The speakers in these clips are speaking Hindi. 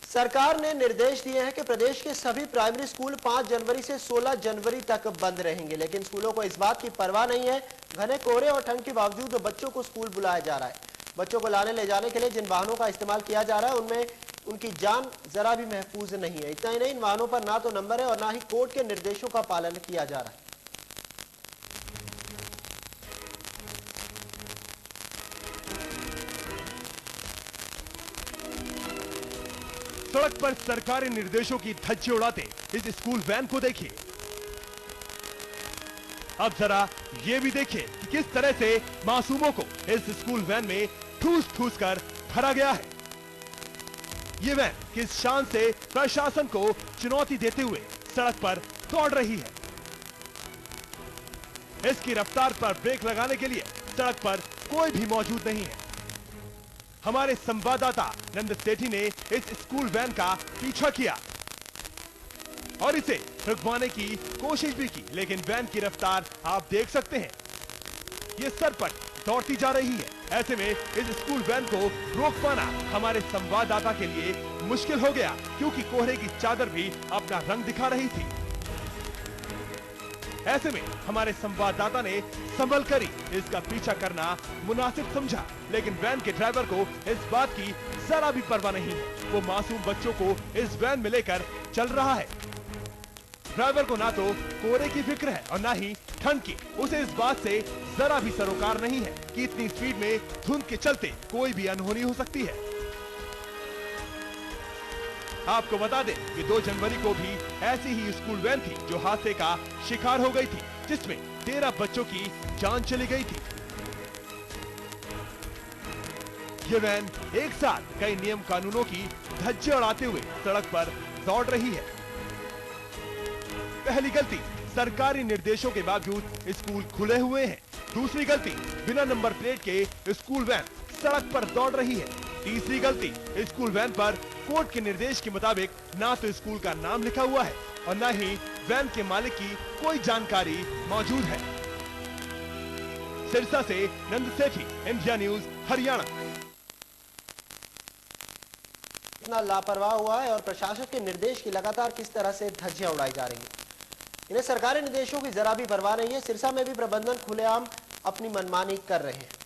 सरकार ने निर्देश दिए हैं कि प्रदेश के सभी प्राइमरी स्कूल 5 जनवरी से 16 जनवरी तक बंद रहेंगे, लेकिन स्कूलों को इस बात की परवाह नहीं है। घने कोहरे और ठंड के बावजूद बच्चों को स्कूल बुलाया जा रहा है। बच्चों को लाने ले जाने के लिए जिन वाहनों का इस्तेमाल किया जा रहा है उनमें उनकी जान जरा भी महफूज नहीं है। इतना ही नहीं, इन वाहनों पर ना तो नंबर है और ना ही कोर्ट के निर्देशों का पालन किया जा रहा है। सड़क पर सरकारी निर्देशों की धज्जी उड़ाते इस स्कूल वैन को देखिए। अब जरा ये भी देखिए कि किस तरह से मासूमों को इस स्कूल वैन में ठूस ठूस कर भरा गया है। ये वैन किस शान से प्रशासन को चुनौती देते हुए सड़क पर दौड़ रही है। इसकी रफ्तार पर ब्रेक लगाने के लिए सड़क पर कोई भी मौजूद नहीं है। हमारे संवाददाता नंद सेठी ने इस स्कूल वैन का पीछा किया और इसे रुकवाने की कोशिश भी की, लेकिन वैन की रफ्तार आप देख सकते हैं, ये सर पर दौड़ती जा रही है। ऐसे में इस स्कूल वैन को रोक पाना हमारे संवाददाता के लिए मुश्किल हो गया, क्योंकि कोहरे की चादर भी अपना रंग दिखा रही थी। ऐसे में हमारे संवाददाता ने संभल कर ही इसका पीछा करना मुनासिब समझा, लेकिन वैन के ड्राइवर को इस बात की जरा भी परवाह नहीं है। वो मासूम बच्चों को इस वैन में लेकर चल रहा है। ड्राइवर को ना तो कोहरे की फिक्र है और ना ही ठंड की। उसे इस बात से जरा भी सरोकार नहीं है कि इतनी स्पीड में धुंध के चलते कोई भी अनहोनी हो सकती है। आपको बता दें कि 2 जनवरी को भी ऐसी ही स्कूल वैन थी जो हादसे का शिकार हो गई थी, जिसमें 13 बच्चों की जान चली गई थी। ये वैन एक साथ कई नियम कानूनों की धज्जी उड़ाते हुए सड़क पर दौड़ रही है। पहली गलती, सरकारी निर्देशों के बावजूद स्कूल खुले हुए हैं। दूसरी गलती, बिना नंबर प्लेट के स्कूल वैन सड़क पर दौड़ रही है। तीसरी गलती, स्कूल वैन पर कोर्ट के निर्देश के मुताबिक ना तो स्कूल का नाम लिखा हुआ है और ना ही वैन के मालिक की कोई जानकारी मौजूद है। सिरसा से नंद सेठी, इंडिया न्यूज, हरियाणा। इतना लापरवाह हुआ है और प्रशासन के निर्देश की लगातार किस तरह से धज्जियां उड़ाई जा रही है। इन्हें सरकारी निर्देशों की जरा भी परवाह नहीं है। सिरसा में भी प्रबंधन खुलेआम अपनी मनमानी कर रहे हैं।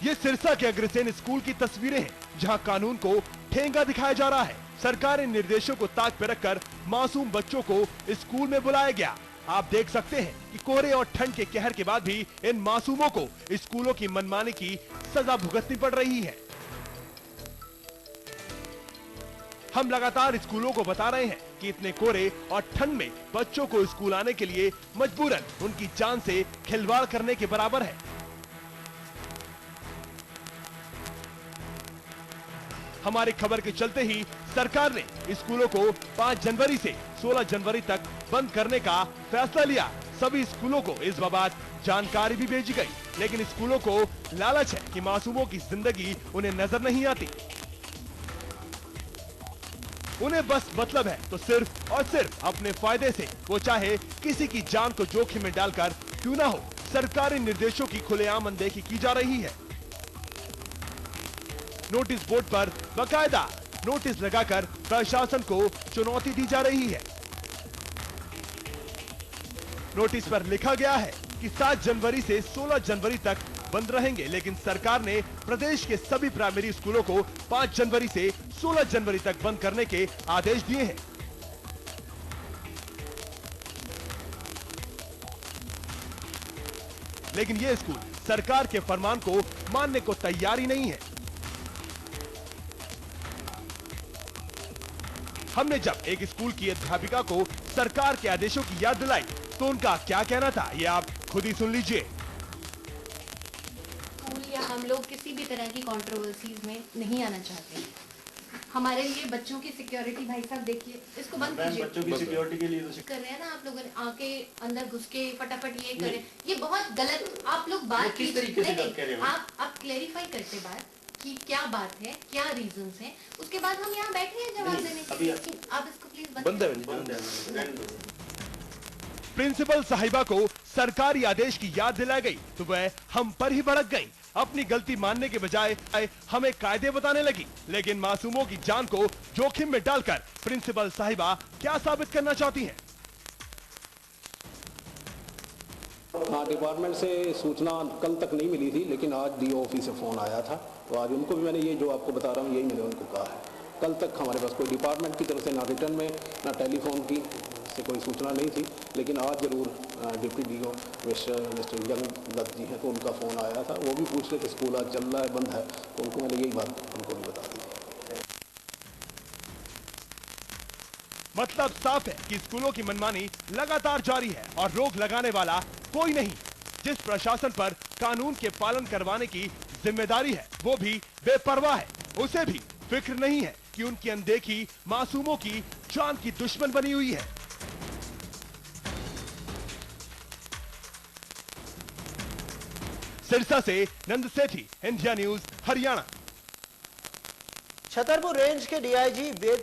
ये सिरसा के अग्रसेन स्कूल की तस्वीरें हैं, जहां कानून को ठेंगा दिखाया जा रहा है। सरकारी निर्देशों को ताक पे रखकर मासूम बच्चों को स्कूल में बुलाया गया। आप देख सकते हैं कि कोहरे और ठंड के कहर के बाद भी इन मासूमों को स्कूलों की मनमानी की सजा भुगतनी पड़ रही है। हम लगातार स्कूलों को बता रहे हैं कि इतने कोहरे और ठंड में बच्चों को स्कूल आने के लिए मजबूरन उनकी जान से खिलवाड़ करने के बराबर है। हमारी खबर के चलते ही सरकार ने स्कूलों को 5 जनवरी से 16 जनवरी तक बंद करने का फैसला लिया। सभी स्कूलों को इस बाबत जानकारी भी भेजी गई, लेकिन स्कूलों को लालच है कि मासूमों की जिंदगी उन्हें नजर नहीं आती। उन्हें बस मतलब है तो सिर्फ और सिर्फ अपने फायदे से, वो चाहे किसी की जान को जोखिम में डालकर क्यों ना हो। सरकारी निर्देशों की खुलेआम अनदेखी की जा रही है। नोटिस बोर्ड पर बकायदा नोटिस लगाकर प्रशासन को चुनौती दी जा रही है। नोटिस पर लिखा गया है कि 7 जनवरी से 16 जनवरी तक बंद रहेंगे, लेकिन सरकार ने प्रदेश के सभी प्राइमरी स्कूलों को 5 जनवरी से 16 जनवरी तक बंद करने के आदेश दिए हैं। लेकिन ये स्कूल सरकार के फरमान को मानने को तैयार ही नहीं है। हमने जब एक स्कूल की अध्यापिका को सरकार के आदेशों की याद दिलाई तो उनका क्या कहना था, ये आप खुद ही सुन लीजिए। स्कूल या हम लोग किसी भी तरह की कंट्रोवर्सीज में नहीं आना चाहते। हमारे लिए बच्चों की सिक्योरिटी, भाई साहब देखिए, इसको बंद कीजिए। बच्चों की सिक्योरिटी के लिए तो कर रहे हैं ना आप लोग, आके अंदर घुस के फटाफट ये करें, ये बहुत गलत। आप लोग बात किस तरीके से कर रहे हो? आप क्लेरिफाई करते बात कि क्या बात है, क्या रीजंस हैं, उसके बाद हम यहाँ बैठे हैं जवाब देने के लिए। आप इसको प्लीज बंद प्रिंसिपल साहिबा को सरकारी आदेश की याद दिलाई गई तो वह हम पर ही भड़क गई। अपनी गलती मानने के बजाय हमें कायदे बताने लगी। लेकिन मासूमों की जान को जोखिम में डालकर प्रिंसिपल साहिबा क्या साबित करना चाहती हैं? हाँ, डिपार्टमेंट से सूचना कल तक नहीं मिली थी, लेकिन आज डीओ ऑफिस से फ़ोन आया था, तो आज उनको भी मैंने ये जो आपको बता रहा हूँ यही मैंने उनको कहा है। कल तक हमारे पास कोई डिपार्टमेंट की तरफ से ना रिटर्न में ना टेलीफोन की से कोई सूचना नहीं थी, लेकिन आज ज़रूर डिप्टी डीओ मिस्टर यंग दत्त जी हैं, तो उनका फ़ोन आया था। वो भी पूछ रहे थे स्कूल आज चल रहा है, बंद है, तो उनको मैंने यही बात उनको भी बता दी। मतलब साफ है कि स्कूलों की मनमानी लगातार जारी है और रोक लगाने वाला कोई नहीं। जिस प्रशासन पर कानून के पालन करवाने की जिम्मेदारी है वो भी बेपरवाह है। उसे भी फिक्र नहीं है कि उनकी अनदेखी मासूमों की जान की दुश्मन बनी हुई है। सिरसा से Nand Sethi, India News, Haryana. Chhatarpur range के डीआईजी वेद